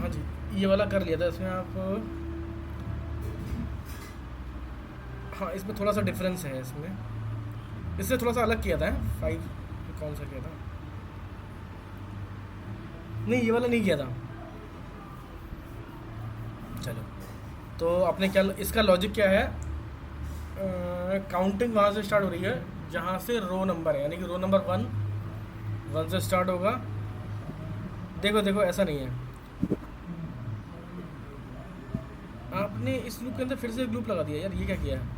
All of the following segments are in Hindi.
हाँ जी, ये वाला कर लिया था इसमें आप। हाँ, इसमें थोड़ा सा डिफरेंस है इसमें, इससे थोड़ा सा अलग किया था। 5 कौन सा किया था? नहीं, ये वाला नहीं किया था। चलो, तो आपने क्या, इसका लॉजिक क्या है? काउंटिंग वहाँ से स्टार्ट हो रही है जहाँ से रो नंबर है, यानी कि रो नंबर 1 से स्टार्ट होगा। देखो देखो, ऐसा नहीं है। आपने इस लूप के अंदर फिर से एक लूप लगा दिया यार, ये क्या किया है?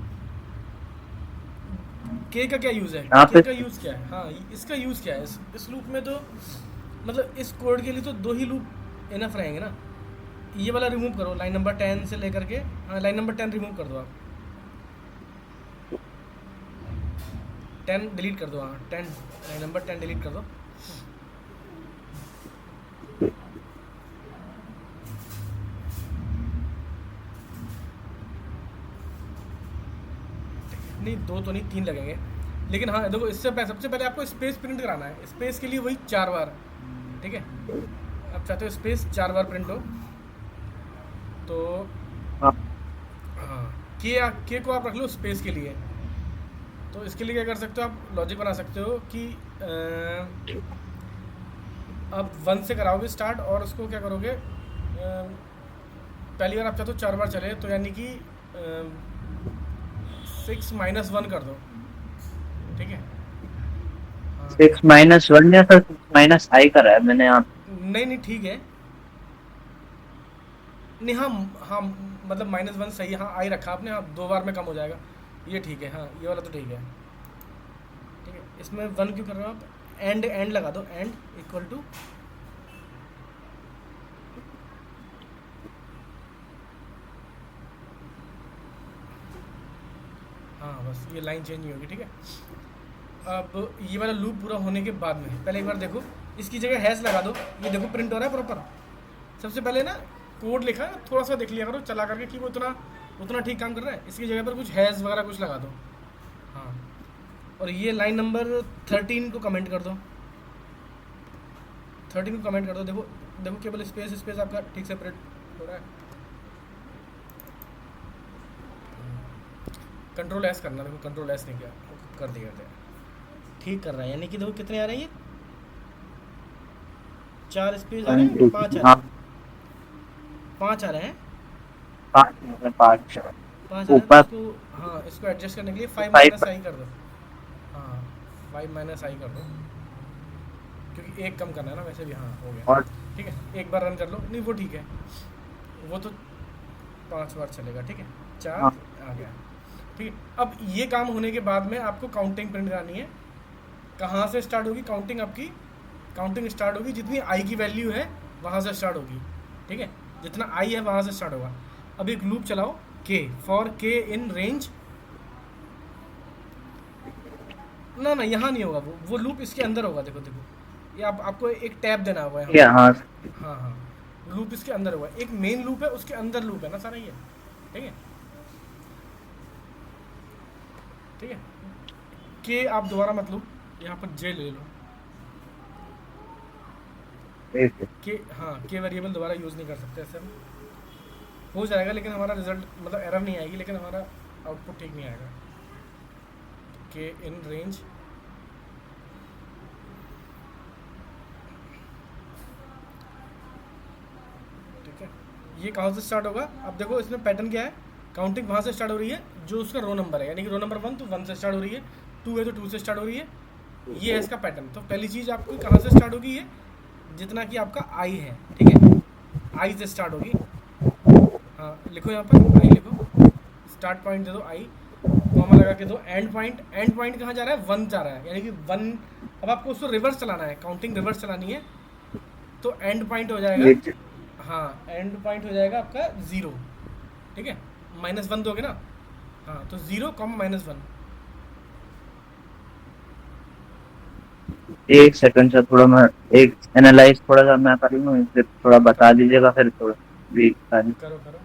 के का क्या यूज़ है? यहाँ के पे का यूज़ क्या है? हाँ, इसका यूज़ क्या है इस लूप में? तो मतलब इस कोड के लिए तो 2 ही लूप इनफ रहेंगे ना। ये वाला रिमूव करो, लाइन नंबर 10 से लेकर के। हाँ, लाइन नंबर 10 रिमूव कर दो आप। 10 डिलीट कर दो। हाँ, 10, लाइन नंबर 10 डिलीट कर दो। नहीं, 2 तो नहीं, 3 लगेंगे। लेकिन हाँ देखो, इससे पहले सबसे पहले आपको स्पेस प्रिंट कराना है। स्पेस के लिए वही 4 बार, ठीक है? आप चाहते हो स्पेस 4 बार प्रिंट हो, तो हाँ, हाँ, के को आप रख लो स्पेस के लिए। तो इसके लिए क्या कर सकते हो आप? लॉजिक बना सकते हो कि आप 1 से कराओगे स्टार्ट, और उसको क्या करोगे? पहली बार आप चाहते हो 4 बार चले, तो यानी कि 6 - 1 कर दो, ठीक है? हाँ, 6 - 1 या फिर 6 - I करा है मैंने यहाँ। नहीं नहीं, ठीक है। नहीं, हाँ हाँ, मतलब -1 सही है। हाँ, आई रखा आपने। हाँ, 2 बार में कम हो जाएगा, ये ठीक है। हाँ, ये वाला तो ठीक है। ठीक है, इसमें 1 क्यों कर रहे हो आप? एंड एंड लगा दो, एंड इक्वल टू। हाँ, बस ये लाइन चेंज नहीं होगी, ठीक है? अब ये वाला लूप पूरा होने के बाद में पहले एक बार देखो, इसकी जगह हैश लगा दो। ये देखो प्रिंट हो रहा है प्रॉपर। सबसे पहले ना, कोड लिखा है, थोड़ा सा देख लिया करो चला करके कि वो उतना उतना ठीक काम कर रहा है। इसकी जगह पर कुछ हैश वगैरह कुछ लगा दो। हाँ, और ये लाइन नंबर 13 को कमेंट कर दो। 13 को कमेंट कर दो। देखो देखो, केवल स्पेस स्पेस आपका ठीक से प्रिंट हो रहा है। कंट्रोल एस करना। देखो, कंट्रोल एस नहीं किया, कर दिया था। ठीक कर रहा है, यानी कि देखो कितने आ रहे हैं ये? 4 स्पेस आ रहे 1 हैं, 2 5 आ 3, रहे हाँ, हैं? 5 आ रहे हैं। 5 5 आ रहे हैं, तो ऊपर इसको, हाँ, इसको एडजस्ट करने के लिए 5 5। - I कर दो। हाँ, 5 - I कर दो, क्योंकि एक कम करना है ना वैसे भी। हाँ, हो गया। और ठीक है, एक बार रन कर लो। नहीं, वो ठीक है, वो तो 5 बार चलेगा, ठीक है? चार हाँ, आ गया, ठीक है? अब ये काम होने के बाद में आपको काउंटिंग प्रिंट करानी है। कहाँ से स्टार्ट होगी काउंटिंग आपकी? काउंटिंग स्टार्ट होगी जितनी आई की वैल्यू है वहाँ से स्टार्ट होगी, ठीक है? जितना आई है वहाँ से स्टार्ट होगा। अब एक लूप चलाओ, के फॉर के इन रेंज। ना ना, यहाँ नहीं होगा, वो लूप इसके अंदर होगा। देखो देखो, ये आपको एक टैब देना होगा यहाँ ठीक है, पर। हाँ। हाँ हाँ, लूप इसके अंदर होगा। एक मेन लूप है, उसके अंदर लूप है ना सारा ये, ठीक है? ठीक है, के आप दोबारा मत लो, यहाँ पर जे ले लो। ठीक है। के, हाँ, के वेरिएबल दोबारा यूज़ नहीं कर सकते ऐसे हम। हो जाएगा लेकिन हमारा रिजल्ट, मतलब एरर नहीं आएगी, लेकिन हमारा आउटपुट ठीक नहीं आएगा। के इन रेंज, ठीक है? ये कहाँ से स्टार्ट होगा? अब देखो इसमें पैटर्न क्या है। काउंटिंग वहाँ से स्टार्ट हो रही है जो उसका रो नंबर है, यानी कि रो नंबर 1 तो 1 से स्टार्ट हो रही है, 2 है तो 2 से स्टार्ट हो रही है। ये है इसका पैटर्न। तो पहली चीज़ आपकी कहाँ से स्टार्ट होगी? ये जितना कि आपका आई है, ठीक है? आई से स्टार्ट होगी। हाँ, लिखो यहाँ पर आई लिखो, स्टार्ट पॉइंट दे दो आई, कॉमा लगा के दो। एंड पॉइंट, एंड पॉइंट कहाँ जा रहा है? 1 जा रहा है, यानी कि 1। अब आपको उसको रिवर्स चलाना है, काउंटिंग रिवर्स चलानी है, तो एंड पॉइंट हो जाएगा। एक हाँ, एंड पॉइंट हो जाएगा आपका 0, ठीक है? -1 दोगे ना? हाँ, तो 0, -1। एक सेकंड से थोड़ा मैं एक एनालाइज थोड़ा सा मैं कर लूँ, फिर थोड़ा बता दीजिएगा, फिर थोड़ा भी करो करो।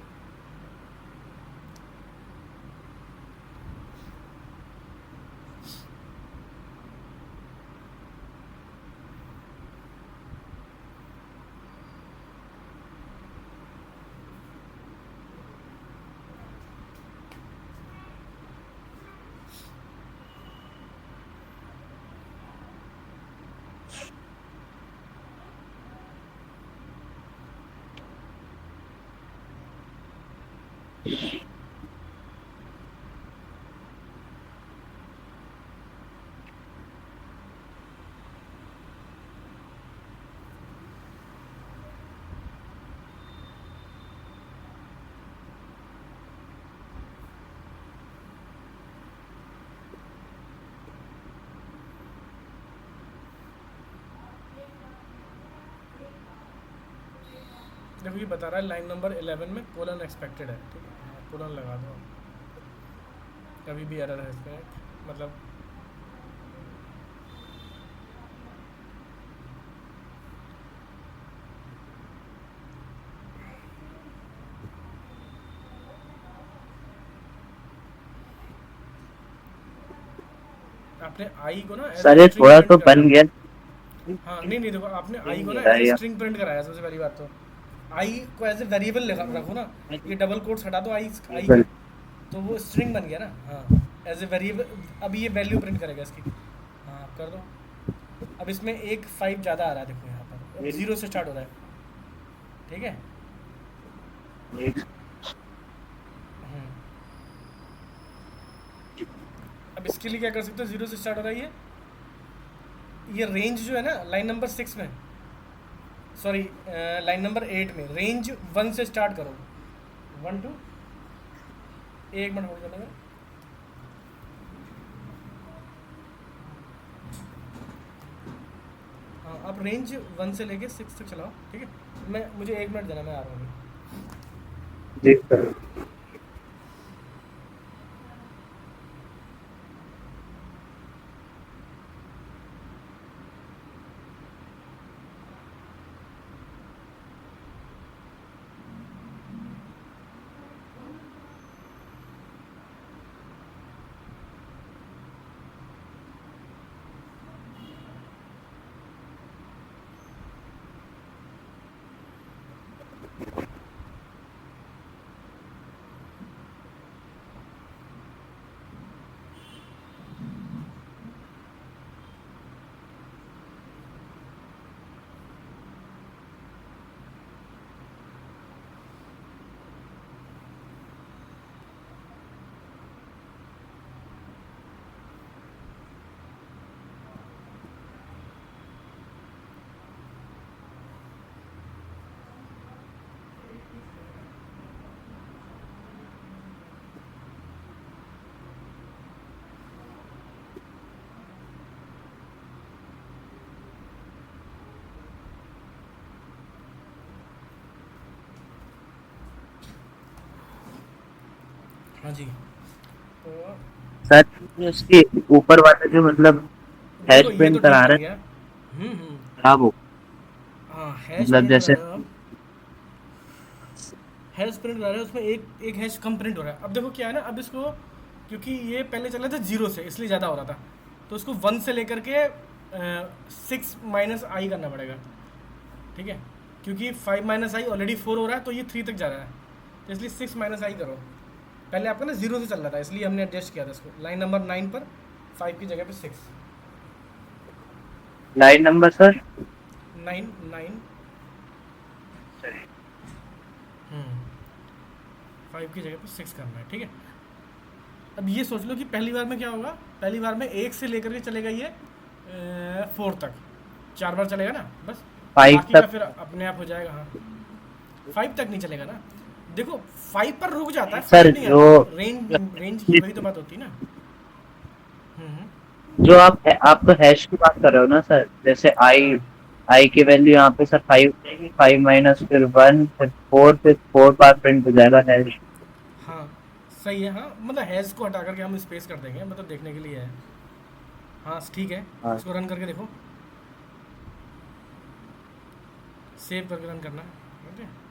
देखो ये बता रहा है लाइन नंबर 11 में कोलन एक्सपेक्टेड है, ठीक है, हाँ कोलन लगा दो, कभी भी एरर है इसमें, मतलब आपने आई को ना एज सर ए ये स्ट्रिंग थोड़ा प्रिंट तो कराया। बन गया। हाँ नहीं नहीं, देखो आपने आई को नहीं ना रहा एज ए ये। स्ट्रिंग प्रिंट कराया, सबसे पहली बात तो आई को एज ए वेरिएबल रखो ना, ये डबल कोट्स हटा दो आई के, तो वो स्ट्रिंग बन गया ना, हाँ एज ए वेरिएबल। अब ये वैल्यू प्रिंट करेगा इसकी, हाँ आप कर दो। अब इसमें एक 5 ज़्यादा आ रहा है, देखो यहाँ पर अब 0 से स्टार्ट हो रहा है, ठीक है। हम्म। अब इसके लिए क्या कर सकते हो, 0 से स्टार्ट हो रहा है ये रेंज जो है ना लाइन नंबर 6 में, सॉरी लाइन नंबर 8 में रेंज 1 से स्टार्ट करो, 1 2, एक मिनट होल्ड करना। हाँ आप रेंज 1 से लेके 6 तक चलाओ, ठीक है, मुझे 1 मिनट देना, मैं आ रहा हूँ अभी। जी सर। हाँ जी, तो सर उसके ऊपर वाला जो मतलब हैश देखो ये तो प्रिंट करा ठीक कर रहे गया। हैं हम्म। खराब हो, हाँ हैश मतलब प्रिंट करा जैसे रहे हो आप, हैश प्रिंट करा रहे हो, उसमें एक हैश कम प्रिंट हो रहा है। अब देखो क्या है ना, अब इसको क्योंकि ये पहले चल रहा था 0 से, इसलिए ज़्यादा हो रहा था, तो उसको 1 से लेकर के 6 माइनस आई करना पड़ेगा, ठीक है, क्योंकि 5 माइनस आई ऑलरेडी 4 हो रहा है, तो ये 3 तक जा रहा है, तो इसलिए 6 माइनस आई करो। पहले आपका ना 0 से चल रहा था, इसलिए हमने एडजस्ट किया था इसको लाइन नंबर 9 पर 5 की जगह पे 6, लाइन नंबर सर 9 9। 5 की जगह पे 6 करना है, ठीक है। अब ये सोच लो कि पहली बार में क्या होगा, पहली बार में 1 से लेकर के चलेगा ये 4 तक, 4 बार चलेगा ना बस, 5 बाकी का तक। फिर अपने आप हो जाएगा। हाँ 5 तक नहीं चलेगा ना, देखो 5 पर रुक जाता है, सर 5 नहीं जो आता, रेंज की वही तो बात होती है ना। जो आप तो हैश की बात कर रहे हो ना सर, जैसे आई हाँ आई की वैल्यू यहाँ पे सर 5 रहेगी, 5 माइनस फिर 1 फिर 4 बार प्रिंट हो जाएगा हैश। हाँ सही है, हाँ मतलब हैज़ को हटा करके हम स्पेस कर देंगे, मतलब देखने के लिए है। हाँ ठीक है, हाँ इसको रन करके देखो, सेव करके रन करना, ओके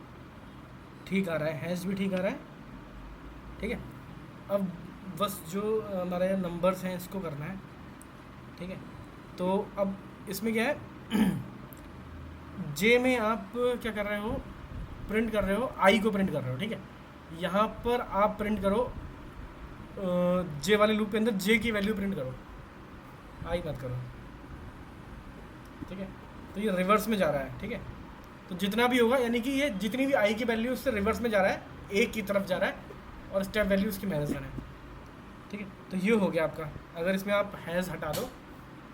ठीक आ रहा है, हैश भी ठीक आ रहा है, ठीक है। अब बस जो हमारे नंबर्स हैं इसको करना है, ठीक है। तो अब इसमें क्या है, जे में आप क्या कर रहे हो, प्रिंट कर रहे हो, आई को प्रिंट कर रहे हो, ठीक है। यहाँ पर आप प्रिंट करो जे वाले लूप के अंदर जे की वैल्यू प्रिंट करो, आई मत करो, ठीक है। तो ये रिवर्स में जा रहा है, ठीक है। तो जितना भी होगा, यानी कि ये जितनी भी आई की वैल्यू उससे रिवर्स में जा रहा है, एक की तरफ जा रहा है, और स्टेप वैल्यू उसकी माइनस है, ठीक है। तो ये हो गया आपका, अगर इसमें आप हैज़ हटा दो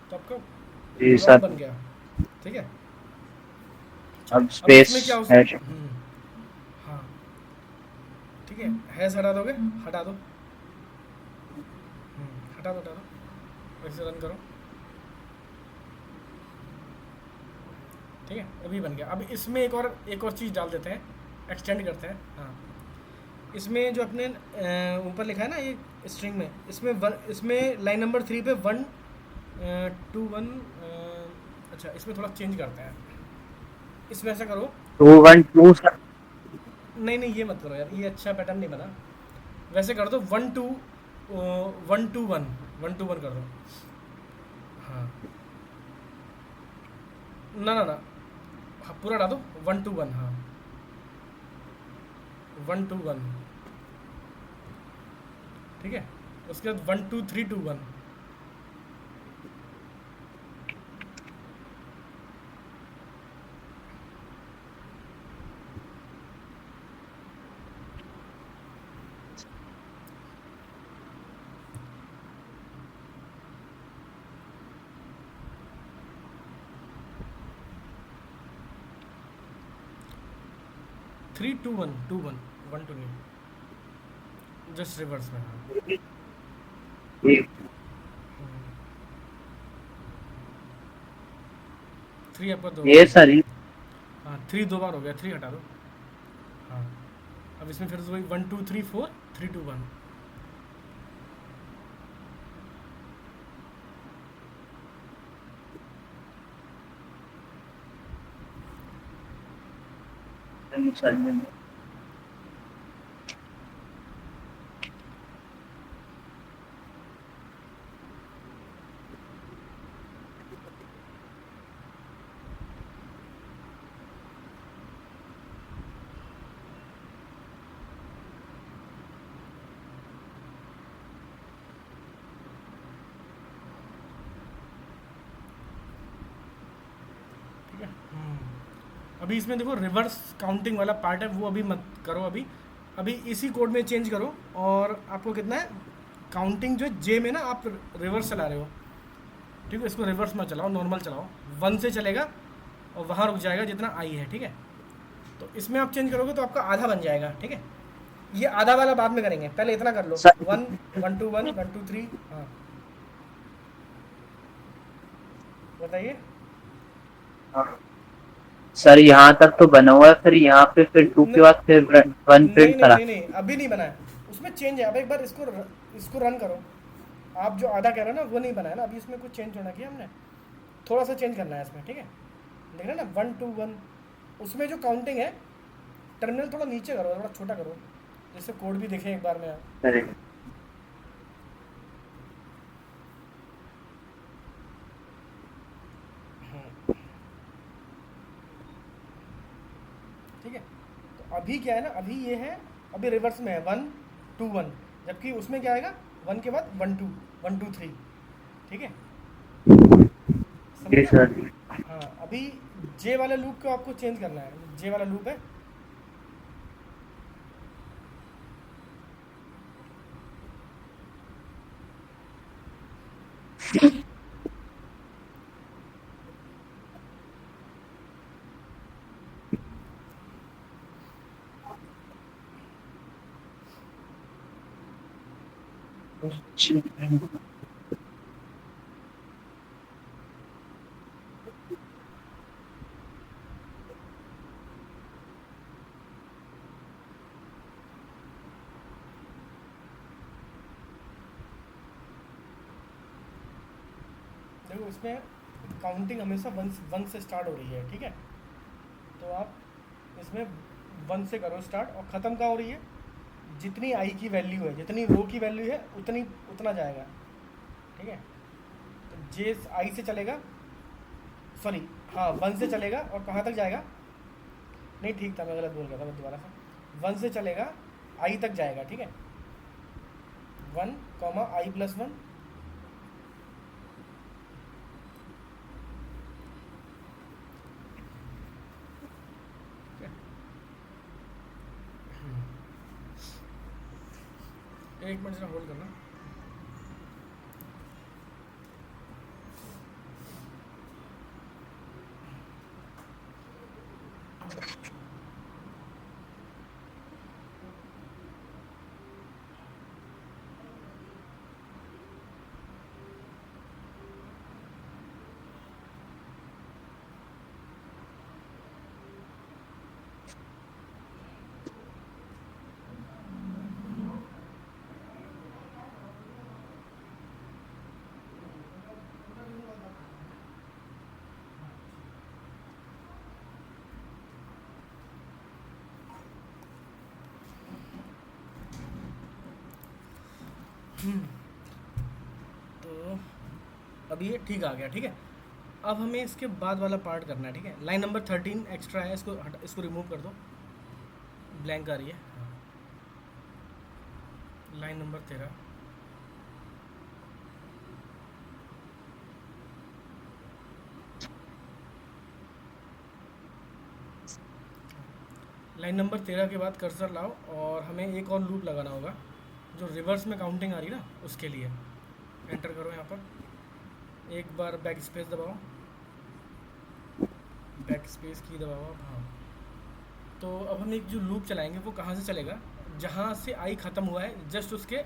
तो आपका जी प्रोग्राम सर। बन गया, ठीक है। अब अब इसमें स्पेस क्या हो हैश। सकता, हाँ ठीक है, हैज़ हटा दोगे, हटा दो, हटा दो, वैसे रन करो, ठीक है, अभी बन गया। अब इसमें एक और चीज़ डाल देते हैं, एक्सटेंड करते हैं। हाँ, इसमें जो अपने ऊपर लिखा है ना ये स्ट्रिंग में, इसमें लाइन नंबर 3 पे 1 2 1, अच्छा इसमें थोड़ा चेंज करते हैं। इसमें ऐसा करो, 2 1 2 सर। नहीं नहीं ये मत करो यार, ये अच्छा पैटर्न नहीं बना। वैसे कर दो 1 2 1 कर दो। हाँ, ना ना ना, हाँ पूरा डाल दो 1 2 1। हाँ 1 2 1, ठीक है। उसके बाद 1 2 3 2 1। 3 2 1 2 1, 1 2 नहीं, जस्ट रिवर्स में। हाँ ये 3 आपका 2 बार ये हो गया। सर ये हाँ 3 2 बार हो गया, 3 हटा दो। हाँ, अब इसमें फिर से वही 1 2 3 4 3 2 1। सर ठीक है। अभी इसमें देखो रिवर्स काउंटिंग वाला पार्ट है, वो अभी मत करो। अभी इसी कोड में चेंज करो। और आपको कितना है काउंटिंग, जो जे में ना आप रिवर्स चला रहे हो, ठीक है। इसको रिवर्स मत चलाओ, नॉर्मल चलाओ। 1 से चलेगा और वहाँ रुक जाएगा जितना आई है, ठीक है। तो इसमें आप चेंज करोगे तो आपका आधा बन जाएगा, ठीक है। ये आधा वाला बाद में करेंगे, पहले इतना कर लो। सर 1 1 2 1 1 2 3। हाँ बताइए। हाँ। सर यहाँ तक तो बना हुआ है, फिर यहाँ पे फिर 2 के नहीं बाद फिर 1 नहीं प्रिंट नहीं करा। नहीं नहीं, अभी नहीं बना है, उसमें चेंज है। अब एक बार इसको रन करो। आप जो आधा कह रहे हो ना वो नहीं बना है ना, अभी इसमें कुछ चेंज होना किया हमने, थोड़ा सा चेंज करना है इसमें, ठीक है। देख रहे हैं ना 1 2 1, उसमें जो काउंटिंग है, टर्मिनल थोड़ा नीचे करो, थोड़ा छोटा करो, जैसे कोड भी देखें एक बार में आप। अरे ठीक है। तो अभी क्या है ना, अभी ये है, अभी रिवर्स में है 1 2 1, जबकि उसमें क्या आएगा 1 के बाद 1 2 1 2 3, ठीक है। समझ ये गए। सर हाँ, अभी जे वाले लूप को आपको चेंज करना है। जे वाला लूप है, देखो इसमें काउंटिंग हमेशा वन से स्टार्ट हो रही है, ठीक है। तो आप इसमें 1 से करो स्टार्ट, और ख़त्म कहाँ हो रही है, जितनी आई की वैल्यू है, जितनी रो की वैल्यू है उतना जाएगा, ठीक है। तो जे आई से चलेगा, सॉरी, हाँ 1 से चलेगा और कहाँ तक जाएगा, नहीं ठीक था, मैं गलत बोल गया था, मैं दोबारा से 1 से चलेगा आई तक जाएगा, ठीक है। 1 आई+1, एक मिनट जरा होल्ड करना। तो अब ये ठीक आ गया, ठीक है। अब हमें इसके बाद वाला पार्ट करना है, ठीक है। लाइन नंबर 13 एक्स्ट्रा है, इसको रिमूव कर दो, ब्लैंक आ रही है। लाइन नंबर 13, लाइन नंबर 13 के बाद कर्सर लाओ और हमें एक और लूप लगाना होगा जो रिवर्स में काउंटिंग आ रही है ना, उसके लिए एंटर करो यहाँ पर, एक बार बैक स्पेस दबाओ, बैक स्पेस की दबाओ आप, हाँ। तो अब हम एक जो लूप चलाएंगे वो कहाँ से चलेगा, जहाँ से आई ख़त्म हुआ है जस्ट उसके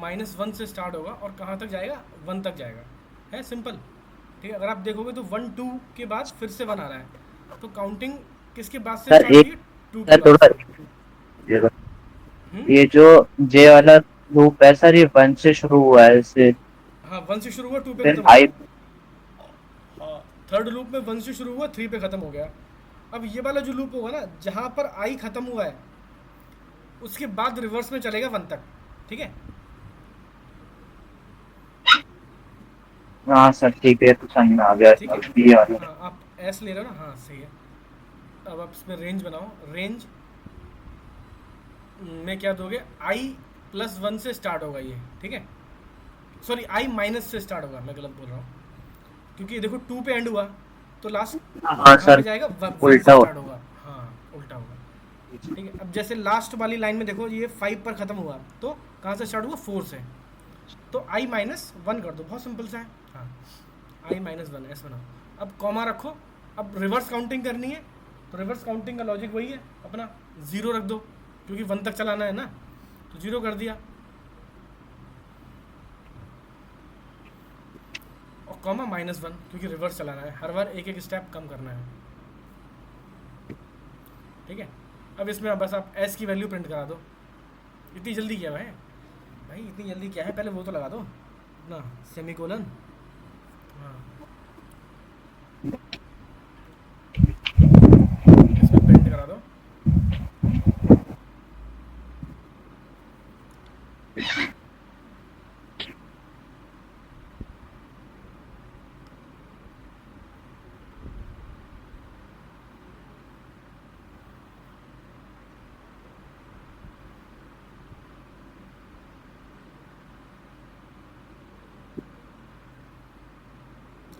-1 से स्टार्ट होगा और कहाँ तक जाएगा, 1 तक जाएगा, है सिंपल, ठीक है। अगर आप देखोगे तो 1 2 के बाद फिर से 1 आ रहा है, तो काउंटिंग किसके बाद से सर स्टार्ट होगी, एक 2 के सर बाद थोड़ा से। हम्म? ये जो जे वाला लूप है सर, ये 1 से शुरू हुआ है, इससे हाँ, 1 से शुरू हुआ, 2 पे फिर खत्म हुआ। आई। हाँ, थर्ड लूप में 1 से शुरू हुआ, 3 पे खत्म हो गया। अब ये वाला जो लूप होगा ना, जहाँ पर आई खत्म हुआ है उसके बाद रिवर्स में चलेगा 1 तक, ठीक है। हाँ सर ठीक है, तो समझ में आ गया ठीक है, ये वाला। हाँ आप एस ले रहे हो ना, हाँ सही है। अब आप इसमें रेंज बनाओ, रेंज में क्या दोगे, आई +1 से स्टार्ट होगा ये, ठीक है। सॉरी, आई माइनस से स्टार्ट होगा, मैं गलत बोल रहा हूँ, क्योंकि देखो 2 पे एंड हुआ तो लास्ट हाँ कहाँ पे सर, जाएगा, 1 उल्टा से हो। स्टार्ट होगा, हाँ उल्टा होगा, ठीक है। अब जैसे लास्ट वाली लाइन में देखो ये 5 पर ख़त्म हुआ तो कहाँ से स्टार्ट हुआ, 4 से, तो i-1 कर दो, बहुत सिंपल सा है, हाँ i-1 ऐसा बनाओ। अब कॉमा रखो, अब रिवर्स काउंटिंग करनी है तो रिवर्स काउंटिंग का लॉजिक वही है अपना, 0 रख दो क्योंकि 1 तक चलाना है ना, तो 0 कर दिया, और कॉमा -1 क्योंकि रिवर्स चलाना है, हर बार एक एक स्टेप कम करना है, ठीक है। अब इसमें बस आप एस की वैल्यू प्रिंट करा दो, इतनी जल्दी क्या है भाई, इतनी जल्दी क्या है, पहले वो तो लगा दो ना, सेमीकोलन, हाँ इसमें प्रिंट करा दो।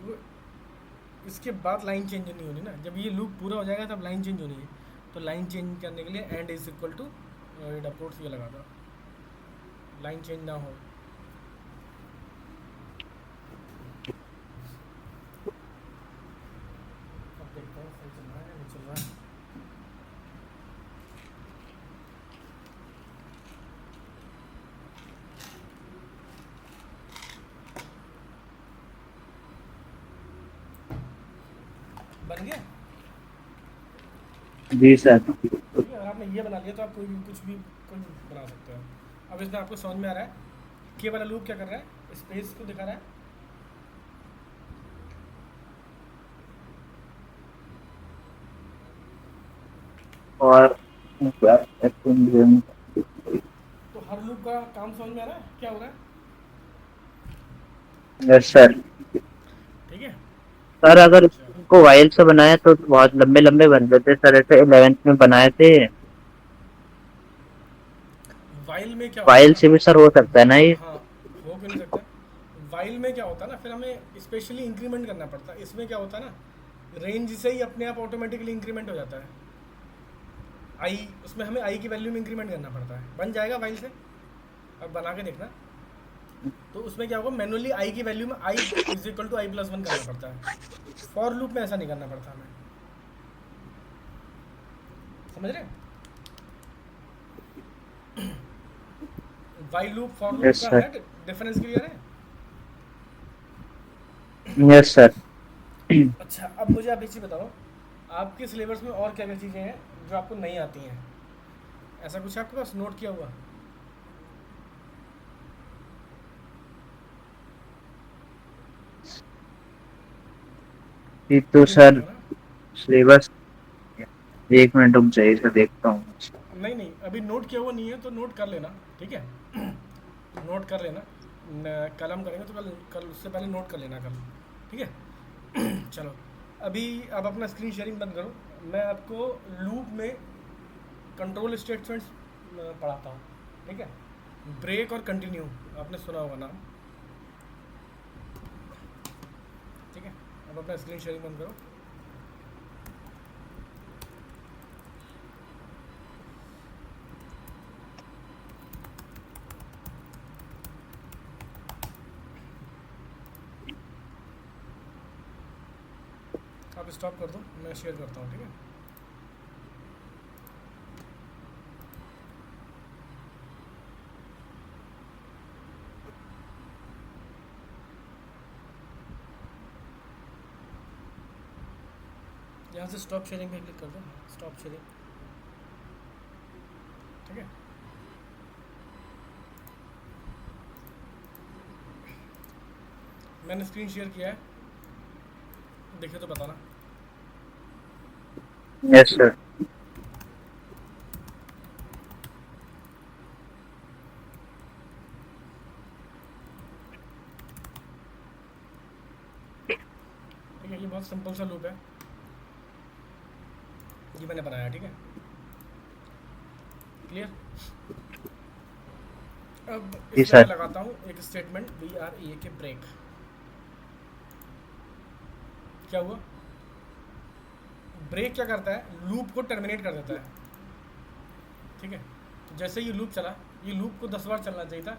वो इसके बाद लाइन चेंज नहीं होनी ना, जब ये लूप पूरा हो जाएगा तब लाइन चेंज होनी है, तो लाइन चेंज करने के लिए and is equal to dot ये लगा दो, लाइन चेंज ना हो। अब देखते हैं सही चल रहा है या नहीं चल रहा है। बन गया, जी सर। ठीक है। अगर आपने ये बना लिया तो आप कोई भी कुछ भी कोई भी बना सकते हो। अब इसमें आपको समझ में आ रहा है के वाला लूप क्या कर रहा है, स्पेस को दिखा रहा है, और तो हर लूप का काम समझ में आ रहा है क्या हो रहा है, यस सर। ठीक है। सर अगर अच्छा, उसको वाइल से बनाया तो बहुत लंबे लंबे बन रहे थे सर, ऐसे 11th में बनाए थे। वाइल में क्या होता है वाइल ना, से भी सर हो सकता है ना ये? हाँ हो क्यों नहीं सकता, वाइल में क्या होता है ना, फिर हमें स्पेशली इंक्रीमेंट करना पड़ता है, इसमें क्या होता है ना, रेंज से ही अपने आप ऑटोमेटिकली इंक्रीमेंट हो जाता है, आई उसमें हमें आई की वैल्यू में इंक्रीमेंट करना पड़ता है, बन जाएगा वाइल से, अब बना के देखना। तो उसमें क्या होगा, मैनुअली आई की वैल्यू में I is equal to i+1 करना पड़ता है, फॉर लूप में ऐसा नहीं करना पड़ता हमें, समझ रहे हैं। While loop for loop yes का सर। है डिफरेंस, क्लियर है। Yes sir. अच्छा, अब मुझे आप एक चीज़ बताओ, आपके सिलेबस में और क्या क्या चीज़ें हैं जो आपको नहीं आती हैं, ऐसा कुछ है आपके पास नोट किया हुआ। ये तो अभी नहीं सर है ना, सिलेबस, 1 मिनट रुक जाइए सर, देखता हूँ। नहीं नहीं अभी नोट किया हुआ नहीं है तो नोट कर लेना, ठीक है। नोट कर लेना। कल हम करेंगे तो कल कल उससे पहले नोट कर लेना कल, ठीक है। चलो अभी आप अपना स्क्रीन शेयरिंग बंद करो, मैं आपको लूप में कंट्रोल स्टेटमेंट्स पढ़ाता हूँ, ठीक है। ब्रेक और कंटिन्यू आपने सुना होगा नाम, ठीक है। अब अपना स्क्रीन शेयरिंग बंद करो। आप स्टॉप कर दो, मैं शेयर करता हूँ, ठीक है। यहाँ से स्टॉप शेयरिंग पे क्लिक कर दो, स्टॉप शेयरिंग, ठीक है। मैंने स्क्रीन शेयर किया है, देखे तो बताना। Yes sir. ठीक है, ये बहुत सिंपल सा लूप है, ये मैंने बनाया, ठीक है। क्लियर। अब जी इसमें मैं सर। लगाता हूँ एक स्टेटमेंट बी आर ए के ब्रेक। क्या हुआ, ब्रेक क्या करता है, लूप को टर्मिनेट कर देता है, ठीक है। तो जैसे ये लूप चला, ये लूप को 10 बार चलना चाहिए था,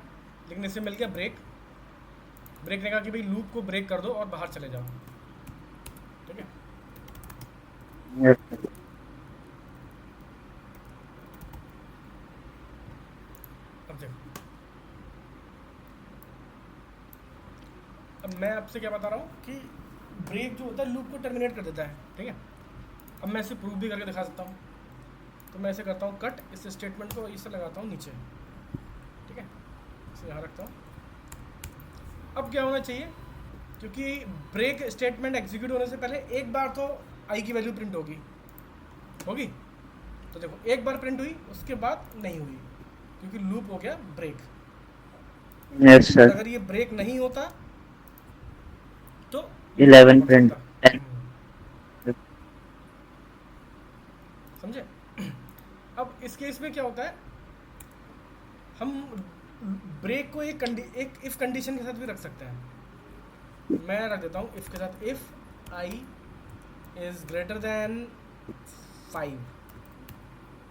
लेकिन इसे मिल गया ब्रेक। ब्रेक ने कहा कि भाई लूप को ब्रेक कर दो और बाहर चले जाओ, ठीक है। Yes sir. अब देखो, अब मैं आपसे क्या बता रहा हूँ कि ब्रेक जो होता है लूप को टर्मिनेट कर देता है, ठीक है। अब मैं इसे प्रूफ भी करके दिखा सकता हूँ। तो मैं ऐसे करता हूँ कट, इस स्टेटमेंट को इसे लगाता हूँ नीचे, ठीक है, इसे यहाँ रखता हूँ। अब क्या होना चाहिए, क्योंकि ब्रेक स्टेटमेंट एग्जीक्यूट होने से पहले एक बार तो आई की वैल्यू प्रिंट होगी होगी। तो देखो एक बार प्रिंट हुई, उसके बाद नहीं हुई, क्योंकि लूप हो गया ब्रेक। यस और सर। अगर ये ब्रेक नहीं होता तो ये 11 पड़ प्रिंट। सकता। समझे। अब इस केस में क्या होता है, हम ब्रेक को एक इफ कंडीशन के साथ भी रख सकते हैं। मैं रख देता हूँ इफ के साथ, if I is greater than 5,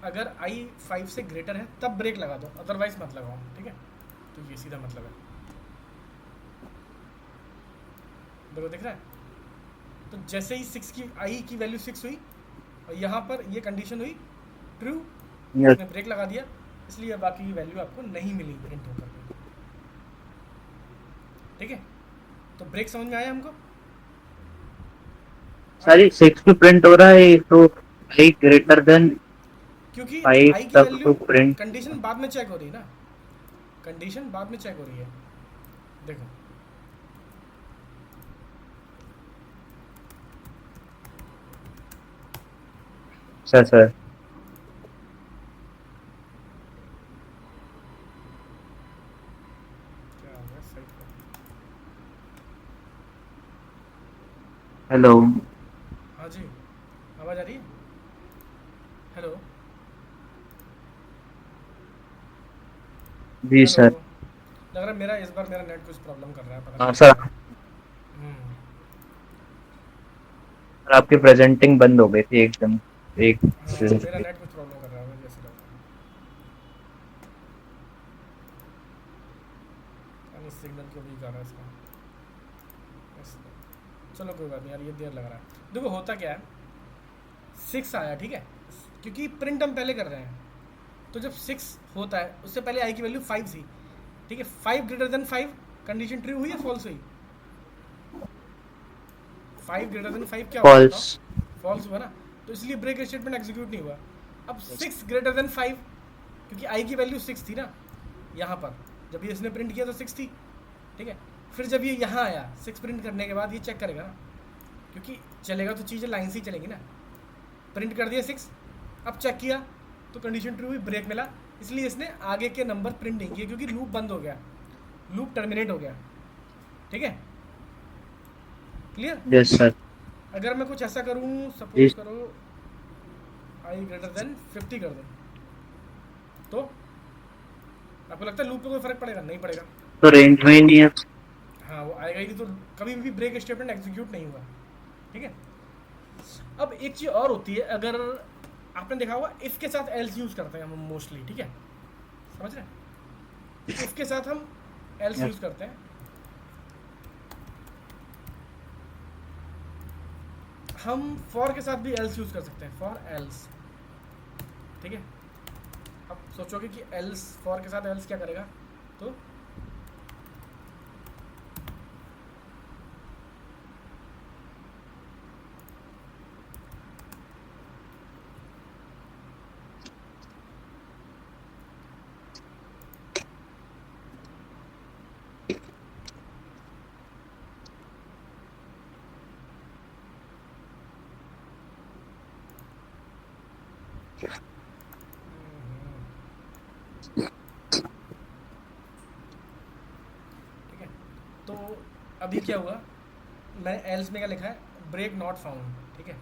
अगर आई 5 से ग्रेटर है तब ब्रेक लगा दो, अदरवाइज मत लगाओ, ठीक है। तो ये सीधा मतलब है, देखो दिख रहा है। तो जैसे ही 6 की आई की वैल्यू 6 हुई और यहाँ पर ये कंडीशन हुई ट्रू, यस। इसने ब्रेक लगा दिया, इसलिए बाकी की वैल्यू आपको नहीं मिली प्रिंट होकर के, ठीक है। तो ब्रेक समझ में आया हमको। सर 6 पे प्रिंट हो रहा है तो आई ग्रेटर देन क्योंकि 5 आई की तक वैल्यू, तो प्रिंट। कंडीशन बाद में चेक हो रही है ना, कंडीशन बाद में चेक हो रही है। देखो सर सर। क्या हो गया साइड पर। हेलो। हाँ जी, आवाज़ आ रही है। हेलो जी हेलो, सर। लग रहा है मेरा इस बार मेरा नेट कुछ प्रॉब्लम कर रहा है, पता हाँ नहीं सर। क्यों। हम्म, सर आपकी प्रेजेंटिंग बंद हो गई थी एकदम एक हाँ मेरा नेट कुछ प्रॉब्लम कर रहा है, मुझे ऐसा लगता है। यानी सिग्नल क्यों भी कर रहा है इसका। चलो कोई बात नहीं यार, ये देर लग रहा है। देखो होता क्या है, 6 आया, ठीक है, क्योंकि प्रिंट हम पहले कर रहे हैं। तो जब 6 होता है उससे पहले आई की वैल्यू 5 थी, ठीक है। 5 ग्रेटर देन 5 कंडीशन ट्रू हुई या फॉल्स हुई। 5 ग्रेटर देन 5 क्या हुआ बताओ, फॉल्स। फॉल्स हुआ ना। तो इसलिए ब्रेक स्टेटमेंट एग्जीक्यूट नहीं हुआ। अब 6 ग्रेटर देन 5, क्योंकि आई की वैल्यू 6 थी ना यहाँ पर, जब ये इसने प्रिंट किया तो 6 थी, ठीक है। फिर जब ये यहाँ आया 6 प्रिंट करने के बाद ये चेक करेगा ना, क्योंकि चलेगा तो चीज़ें लाइन से ही चलेंगी ना। प्रिंट कर दिया 6, अब चेक किया तो कंडीशन ट्रू हुई, ब्रेक मिला, इसलिए इसने आगे के नंबर प्रिंट नहीं किए, क्योंकि लूप बंद हो गया। लूप टर्मिनेट हो गया, ठीक है, क्लियर। Yes sir. अगर मैं कुछ ऐसा करूँ, जी। सपोज करो आई ग्रेटर देन 50 कर दूँ, तो आपको लगता है लूप पे कोई फर्क पड़ेगा? नहीं पड़ेगा। तो रेंज में ही नहीं है। हाँ वो आएगा ही नहीं, तो कभी भी ब्रेक स्टेटमेंट एग्जीक्यूट नहीं हुआ, ठीक है। अब एक चीज़ और होती है, अगर आपने देखा होगा इफ़ के साथ एल्स यूज़ करते हैं हम मोस्टली, ठीक है, समझ रहे हैं, इफ़ के साथ हम एल्स यस। यूज़ करते हैं। हम फॉर के साथ भी एल्स यूज़ कर सकते हैं, फॉर एल्स, ठीक है। अब सोचोगे कि एल्स, फॉर के साथ एल्स क्या करेगा, तो ठीक है। तो अभी क्या हुआ, मैंने एल्स में क्या लिखा है, ब्रेक नॉट फाउंड, ठीक है।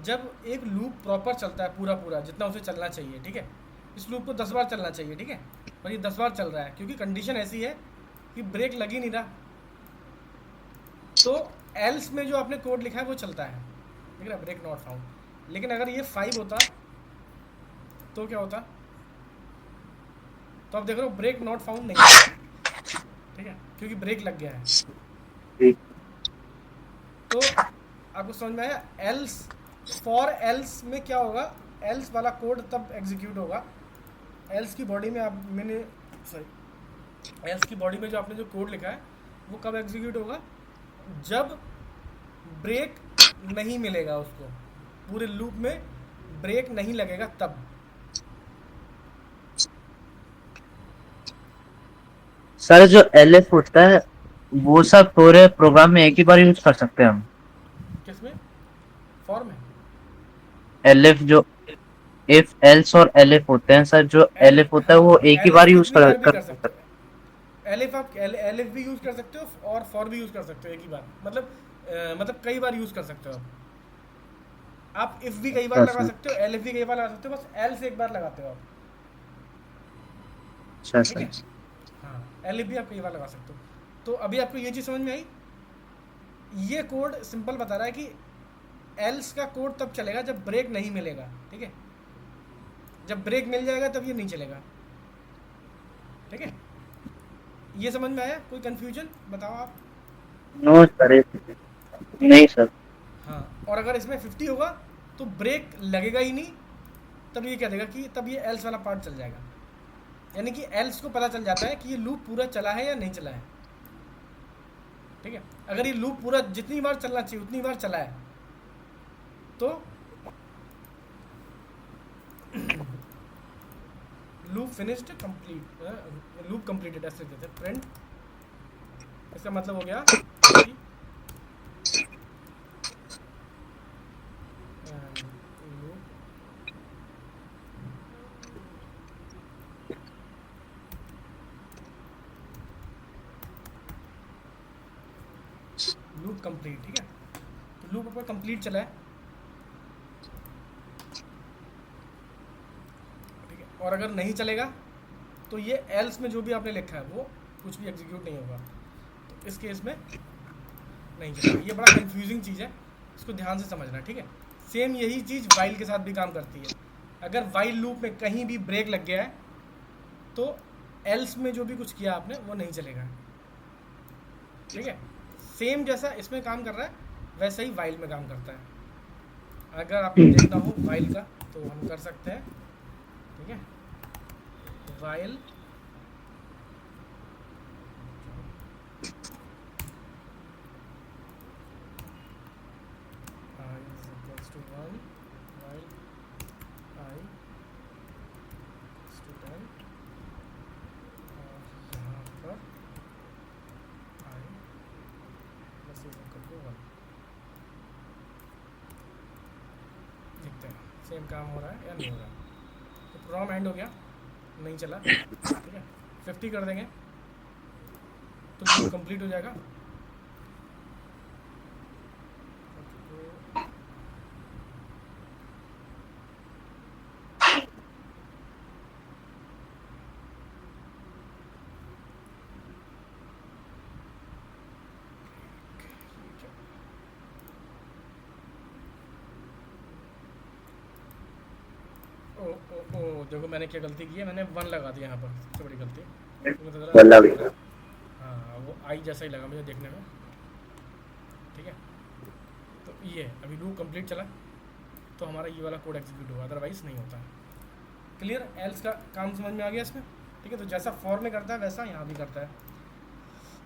जब एक लूप प्रॉपर चलता है पूरा पूरा जितना उसे चलना चाहिए, ठीक है, इस लूप को 10 बार चलना चाहिए, ठीक है, पर ये 10 बार चल रहा है क्योंकि कंडीशन ऐसी है कि ब्रेक लग ही नहीं रहा, तो एल्स में जो आपने कोड लिखा है वो चलता है, ठीक है, ब्रेक नॉट फाउंड। लेकिन अगर ये 5 होता तो क्या होता, तो आप देख रहे हो ब्रेक नॉट फाउंड नहीं है, ठीक है, क्योंकि ब्रेक लग गया है। ठीक। तो आपको समझ में आया, एल्स, फॉर एल्स में क्या होगा, एल्स वाला कोड तब एग्जीक्यूट होगा, एल्स की बॉडी में आप, मैंने सॉरी, एल्स की बॉडी में जो आपने जो कोड लिखा है वो कब एग्जीक्यूट होगा, जब ब्रेक नहीं मिलेगा उसको, पूरे लूप में ब्रेक नहीं लगेगा तब। सर जो एलएफ होता है वो सब पूरे प्रोग्राम में एक ही बार यूज कर सकते हैं हम। किसमें, फॉर में, एलएफ जो इफ एल्स और एलएफ होते हैं सर, जो एल, एलएफ होता है वो हाँ एक ही एल एफ बार यूज कितनी बार भी कर सकते कर। हो, एल एफ आप एल एफ भी यूज़ कर सकते हो और फॉर भी यूज़ कर सकते हो एक ही बार, मतलब मतलब कई बार यूज़ कर सकते हो आप इफ़ भी कई बार लगा सर। सकते हो, एल एफ भी कई बार लगा सकते हो, बस एल से एक बार लगाते हो आप, अच्छा ठीक है। सर। हाँ एल एफ भी आप कई बार लगा सकते हो। तो अभी आपको ये चीज़ समझ में आई, ये कोड सिंपल बता रहा है कि एल्स का कोड तब चलेगा जब ब्रेक नहीं मिलेगा, ठीक है, जब ब्रेक मिल जाएगा तब ये नहीं चलेगा, ठीक है। ये समझ में आया, कोई कन्फ्यूजन बताओ आप। नो सर, नहीं सर। हाँ, और अगर इसमें 50 होगा तो ब्रेक लगेगा ही नहीं, तब ये क्या देगा कि तब ये एल्स वाला पार्ट चल जाएगा, यानी कि एल्स को पता चल जाता है कि ये लूप पूरा चला है या नहीं चला है, ठीक है। अगर ये लूप पूरा जितनी बार चलना चाहिए उतनी बार चला है तो loop finished complete, loop completed ऐसे देते हैं प्रिंट, इसका मतलब हो गया कि लूप कंप्लीट, ठीक है, तो लूप ऊपर कंप्लीट चला है, ठीक है। और अगर नहीं चलेगा तो ये एल्स में जो भी आपने लिखा है वो कुछ भी एग्जीक्यूट नहीं होगा, तो इस केस में नहीं चलेगा। ये बड़ा कंफ्यूजिंग चीज़ है, इसको ध्यान से समझना, ठीक है। सेम यही चीज़ वाइल के साथ भी काम करती है, अगर वाइल लूप में कहीं भी ब्रेक लग गया है तो एल्स में जो भी कुछ किया आपने वो नहीं चलेगा, ठीक है। सेम जैसा इसमें काम कर रहा है वैसा ही वाइल में काम करता है। अगर आपको देखना हो वाइल का तो हम कर सकते हैं, ठीक है, while i is equals to 1 while I is to 10, और यहाँ पर I plus is equal to 1, देखते हैं सेम काम हो रहा है या नहीं हो रहा। तो प्रोग्राम एंड हो गया, नहीं चला, ठीक है, 50 कर देंगे, तो लूप कंप्लीट हो जाएगा। ओ ओ ओ देखो मैंने क्या गलती की है, मैंने 1 लगा दिया यहाँ पर, सबसे बड़ी गलती। मुझे तो लगा वाला भी हाँ वो आई जैसा ही लगा मुझे देखने में, ठीक है। तो ये अभी लूप कंप्लीट चला तो हमारा ये वाला कोड एग्जीक्यूट होगा, अदरवाइज नहीं होता। क्लियर? एल्स का काम समझ में आ गया इसमें, ठीक है। तो जैसा फॉर में करता है वैसा यहाँ भी करता है।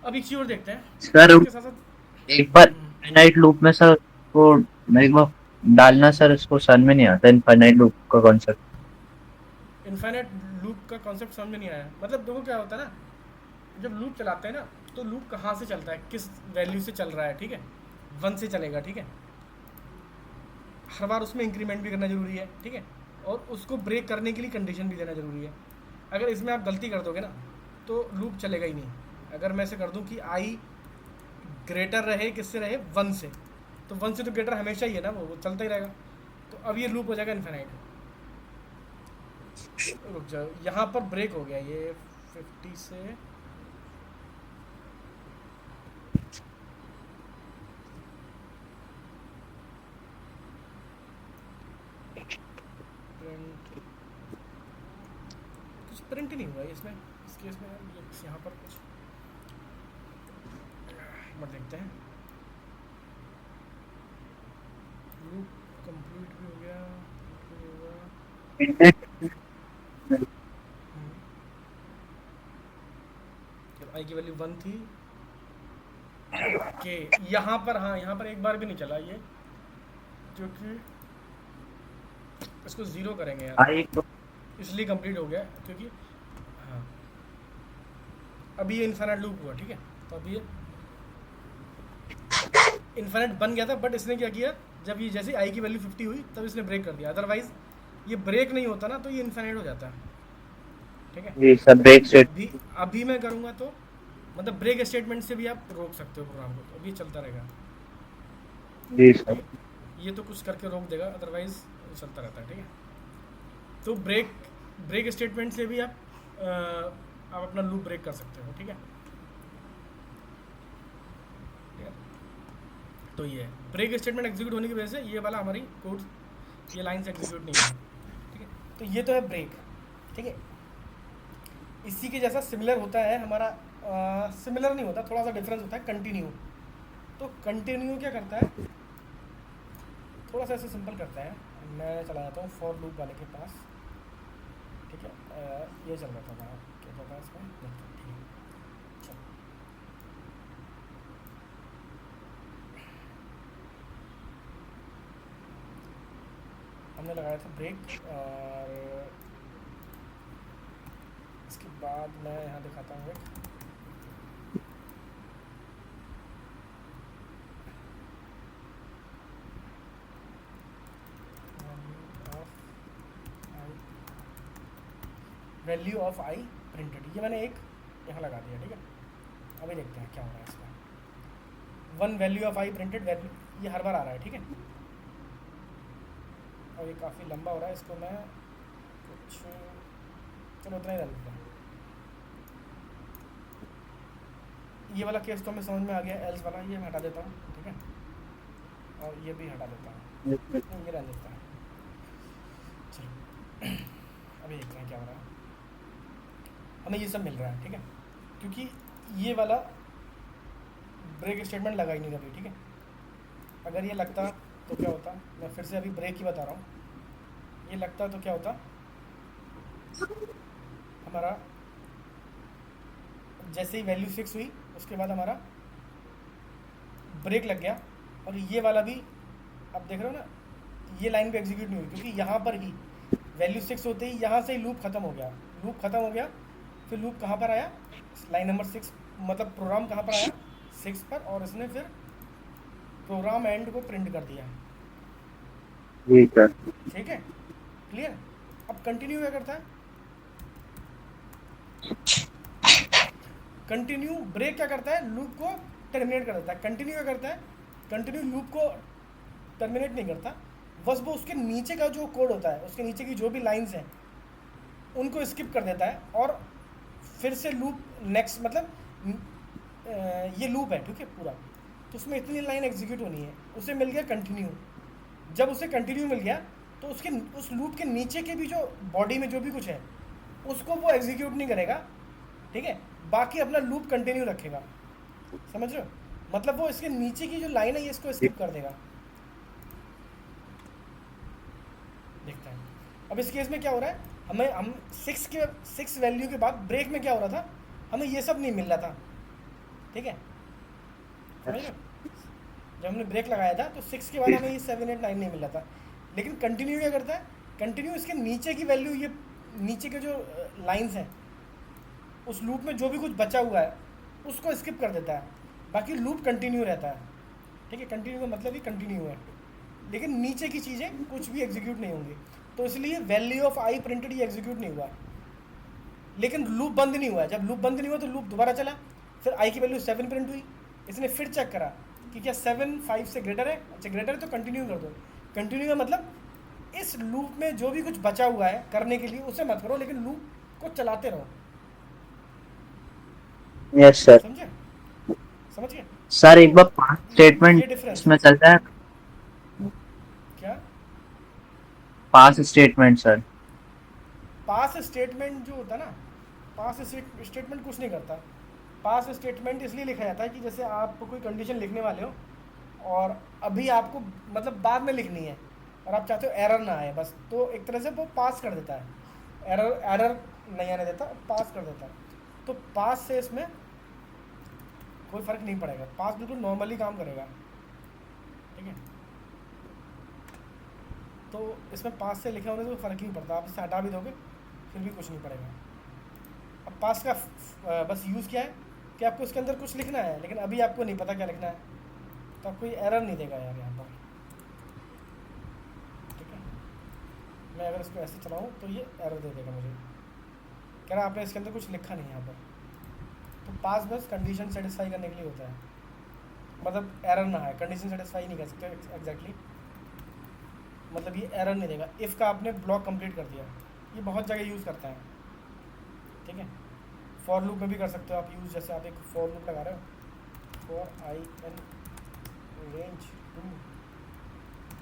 अब एक चीज़ और देखते हैं सर। इसके साथ साथ। एक बार इनफाइनाइट लूप में सर वो एक बार डालना सर, इसको समझ में नहीं आता इनफाइनाइट लूप का कॉन्सेप्ट। इनफाइनाइट लूप का कॉन्सेप्ट समझ में नहीं आया, मतलब देखो क्या होता है ना, जब लूप चलाते हैं ना तो लूप कहाँ से चलता है, किस वैल्यू से चल रहा है, ठीक है। 1 से चलेगा, ठीक है। हर बार उसमें इंक्रीमेंट भी करना जरूरी है, ठीक है। और उसको ब्रेक करने के लिए कंडीशन भी देना जरूरी है। अगर इसमें आप गलती कर दोगे ना तो लूप चलेगा ही नहीं। अगर मैं ऐसे कर दूं कि आई ग्रेटर रहे किससे रहे, 1 से, तो 1 से तो ग्रेटर हमेशा ही है ना, वो चलता ही रहेगा। तो अब ये लूप हो जाएगा इन्फिनाइट। रुक जाओ, यहाँ पर ब्रेक हो गया ये 50 से, प्रिंट कुछ प्रिंट ही नहीं हुआ है इसमें, इस केस में ये यहाँ पर कुछ मत देखते हैं। लूप कंप्लीट भी हो गया, भी होगा। जब आई की वैल्यू 1 थी, ओके। यहाँ पर, हाँ यहाँ पर एक बार भी नहीं चला ये, क्योंकि इसको 0 करेंगे यार, आई तो इसलिए कंप्लीट हो गया क्योंकि हाँ अभी ये इन्फिनिट लूप हुआ, ठीक है। तो अभी ये इन्फिनिट बन गया था, बट इसने क्या किया, जब ये जैसे आई की वैल्यू 50 हुई तब इसने ब्रेक कर दिया। अदरवाइज ये ब्रेक नहीं होता ना तो ये इन्फिनिट हो जाता है, ठीक है। जी सर, ब्रेक सेट। अभी मैं करूँगा तो मतलब ब्रेक स्टेटमेंट से भी आप रोक सकते हो प्रोग्राम को, तो अभी चलता रहेगा। जी सर। ये तो कुछ करके रोक देगा, अदरवाइज चलता रहता है, ठीक है। तो ब्रेक स्टेटमेंट से भी आप अपना लूप ब्रेक कर सकते हो, ठीक है। तो ये ब्रेक स्टेटमेंट एग्जीक्यूट होने की वजह से ये वाला हमारी कोड, ये लाइन से एग्जीक्यूट नहीं है, ठीक है। तो ये तो है ब्रेक, ठीक है। इसी के जैसा सिमिलर होता है हमारा, सिमिलर नहीं होता, थोड़ा सा डिफरेंस होता है कंटिन्यू। तो कंटिन्यू क्या करता है, थोड़ा सा ऐसे सिंपल करता है। मैं चला जाता हूँ फॉर लूप वाले के पास, ठीक है। ये चल रहा था हमारा, क्या पता है इसमें, ठीक है। चलो हमने लगाया था ब्रेक, और इसके बाद मैं यहाँ दिखाता हूँ एक, वैल्यू ऑफ आई प्रिंटेड, ये मैंने एक यहाँ लगा दिया, ठीक है। अभी देखते हैं क्या हो रहा है इसमें। 1 value of I printed, value ये हर बार आ रहा है, ठीक है। और ये काफ़ी लंबा हो रहा है, इसको मैं कुछ, चलो उतना ही रह देता हूँ। ये वाला केस तो हमें समझ में आ गया, एल्स वाला ये मैं हटा देता हूँ, ठीक है। और ये भी हटा देता हूँ, ये रहने देता है। चलो अभी देखते हैं क्या हो रहा है। हमें ये सब मिल रहा है, ठीक है, क्योंकि ये वाला ब्रेक स्टेटमेंट लगा ही नहीं कभी, ठीक है। अगर ये लगता तो क्या होता, मैं फिर से अभी ब्रेक ही बता रहा हूँ, ये लगता तो क्या होता, हमारा जैसे ही वैल्यू 6 हुई उसके बाद हमारा ब्रेक लग गया, और ये वाला भी आप देख रहे हो ना, ये लाइन भी एग्जीक्यूट नहीं हुई, क्योंकि यहाँ पर ही वैल्यू 6 होते ही यहाँ से ही लूप खत्म हो गया। लूप खत्म हो गया, फिर लूप कहाँ पर आया, लाइन नंबर 6, मतलब प्रोग्राम कहाँ पर आया, 6 पर, और इसने फिर प्रोग्राम एंड को प्रिंट कर दिया, ठीक है। क्लियर? अब कंटिन्यू क्या करता है, कंटिन्यू ब्रेक क्या करता है, लूप को टर्मिनेट कर देता है। कंटिन्यू क्या करता है, कंटिन्यू लूप को टर्मिनेट नहीं करता, बस वो उसके नीचे का जो कोड होता है, उसके नीचे की जो भी लाइंस हैं उनको स्किप कर देता है और फिर से लूप नेक्स्ट, मतलब ये लूप है ठीक है पूरा, तो उसमें इतनी लाइन एग्जीक्यूट होनी है। उसे मिल गया कंटिन्यू, जब उसे कंटिन्यू मिल गया तो उसके उस लूप के नीचे के भी जो बॉडी में जो भी कुछ है उसको वो एग्जीक्यूट नहीं करेगा, ठीक है, बाकी अपना लूप कंटिन्यू रखेगा। समझ रहे हो, मतलब वो इसके नीचे की जो लाइन है ये इसको स्किप कर देगा। देखते हैं अब इस केस में क्या हो रहा है, हम 6 वैल्यू के बाद ब्रेक में क्या हो रहा था, हमें ये सब नहीं मिल रहा था, ठीक है, समझ रहे हो? जब हमने ब्रेक लगाया था तो 6 के बाद हमें ये 7 8 9 नहीं मिल रहा था, लेकिन कंटिन्यू क्या करता है, कंटिन्यू इसके नीचे की वैल्यू, ये नीचे के जो लाइंस हैं उस लूप में जो भी कुछ बचा हुआ है उसको स्किप कर देता है, बाकी लूप कंटिन्यू रहता है, ठीक है। कंटिन्यू का मतलब ही कंटिन्यू है, लेकिन नीचे की चीज़ें कुछ भी एग्जीक्यूट नहीं होंगी, तो इसलिए वैल्यू ऑफ आई प्रिंटेड ये एग्जीक्यूट नहीं हुआ, लेकिन लूप बंद नहीं हुआ है। जब लूप बंद नहीं हुआ तो लूप दोबारा चला, फिर आई की वैल्यू 7 प्रिंट हुई, इसने फिर चेक करा कि क्या 7 5 से ग्रेटर है, अच्छा ग्रेटर है तो कंटिन्यू कर दो। कंटिन्यू का मतलब इस लूप में जो भी कुछ बचा हुआ है करने के लिए उसे मत करो, लेकिन लूप को चलाते रहो। Yes sir. समझे, समझ गए सर एक बार पास ये स्टेटमेंट डिफरेंस इसमें है। चलता है, क्या पास स्टेटमेंट सर? पास स्टेटमेंट जो होता है ना, पास स्टेटमेंट कुछ नहीं करता। पास स्टेटमेंट इसलिए लिखा जाता है कि जैसे आप कोई कंडीशन लिखने वाले हो और अभी आपको मतलब बाद में लिखनी है और आप चाहते हो एरर ना आए बस, तो एक तरह से वो पास कर देता है, एरर एरर नहीं आने देता, पास कर देता है। तो पास से इसमें कोई फ़र्क नहीं पड़ेगा, पास बिल्कुल नॉर्मली काम करेगा, ठीक है। तो इसमें पास से लिखे होने से कोई फ़र्क ही नहीं पड़ता, आप इसे हटा भी दोगे फिर भी कुछ नहीं पड़ेगा। अब पास का बस यूज़ क्या है कि आपको इसके अंदर कुछ लिखना है, लेकिन अभी आपको नहीं पता क्या लिखना है, तो आपको ये एरर नहीं देगा यार यहाँ पर, ठीक है। मैं अगर इसको ऐसे चलाऊँ तो ये एरर दे देगा मुझे, कह रहा आपने इसके अंदर कुछ लिखा नहीं है यहाँ पर। तो पास बस कंडीशन सेटिस्फाई करने के लिए होता है, मतलब एरर ना है, कंडीशन सेटिस्फाई नहीं कर सकते एग्जैक्टली, मतलब ये एरर नहीं देगा। इफ़ का आपने ब्लॉक कंप्लीट कर दिया, ये बहुत जगह यूज़ करता है, ठीक है। फॉर लूप में भी कर सकते हो आप यूज़, जैसे आप एक फॉर लूप लगा रहे हो, फॉर आई एन रेंज 2,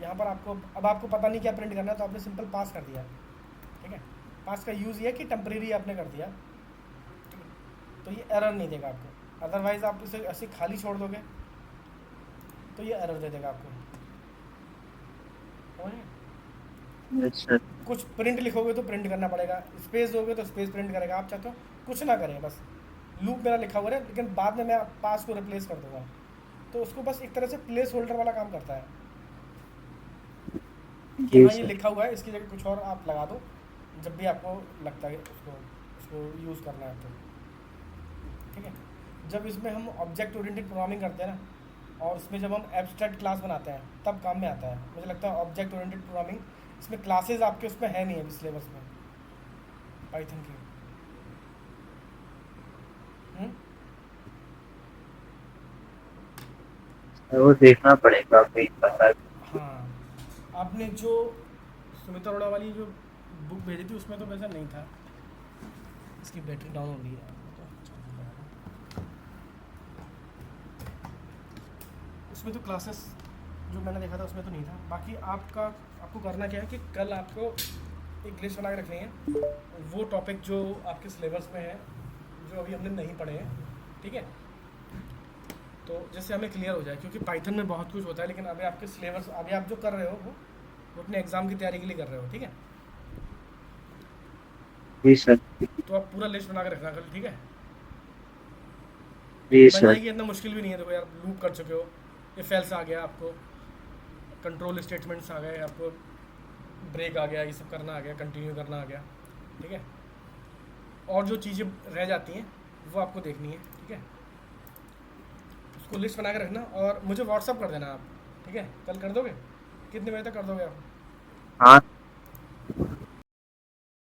यहाँ पर आपको अब आपको पता नहीं क्या प्रिंट करना है तो आपने सिंपल पास कर दिया, ठीक है। पास का यूज़ ये है कि टेम्परेरी आपने कर दिया, ठीक है, तो ये एरर नहीं देगा आपको। अदरवाइज़ आप इसे ऐसे खाली छोड़ दोगे तो ये एरर दे देगा आपको, समझ गए? Yes sir. कुछ प्रिंट लिखोगे तो प्रिंट करना पड़ेगा, स्पेस दोगे तो स्पेस प्रिंट करेगा। आप चाहते हो कुछ ना करें, बस लूप मेरा लिखा हुआ है, लेकिन बाद में मैं पास को रिप्लेस कर दूंगा, तो उसको बस एक तरह से प्लेस होल्डर वाला काम करता है कि जी हाँ ये सर। लिखा हुआ है, इसकी जगह कुछ और आप लगा दो जब भी आपको लगता है उसको उसको यूज़ करना है तो, ठीक है। जब इसमें हम ऑब्जेक्ट ओरिएंटेड प्रोग्रामिंग करते हैं ना, और उसमें जब हम एब्स्ट्रैक्ट क्लास बनाते हैं तब काम में आता है। मुझे लगता है ऑब्जेक्ट ओरिएंटेड प्रोग्रामिंग, इसमें क्लासेस आपके उसमें है नहीं है सिलेबस में पाइथन की। वो देखना पड़ेगा कहीं पता। हाँ, आपने जो सुमित अरोड़ा वाली जो बुक भेजी थी उसमें तो वैसा नहीं था। इसकी बैटरी डाउन हो रही है, उसमें तो क्लासेस जो मैंने देखा था उसमें तो नहीं था। बाकी आपको करना क्या है कि कल आपको एक लिस्ट बना के रखनी है, वो टॉपिक जो आपके सिलेबस में है जो अभी हमने नहीं पढ़े हैं, ठीक है, तो जैसे हमें क्लियर हो जाए, क्योंकि पाइथन में बहुत कुछ होता है, लेकिन अभी आपके सिलेबस अभी आप जो कर रहे हो वो अपने एग्ज़ाम की तैयारी के लिए कर रहे हो, ठीक है। जी सर। तो आप पूरा लिस्ट बना के रखना कल, ठीक है। जी बन सर। जाएगी, इतना मुश्किल भी नहीं है। देखो यार, लूप कर चुके हो, इफ एल्स आ गया आपको, कंट्रोल स्टेटमेंट्स आ गए आपको, ब्रेक आ गया, ये सब करना आ गया, कंटिन्यू करना आ गया, ठीक है। और जो चीज़ें रह जाती हैं वो आपको देखनी है, ठीक है। उसको लिस्ट बना के रखना और मुझे व्हाट्सअप कर देना आप, ठीक है। कल कर दोगे? कितने बजे तक कर दोगे आप? हाँ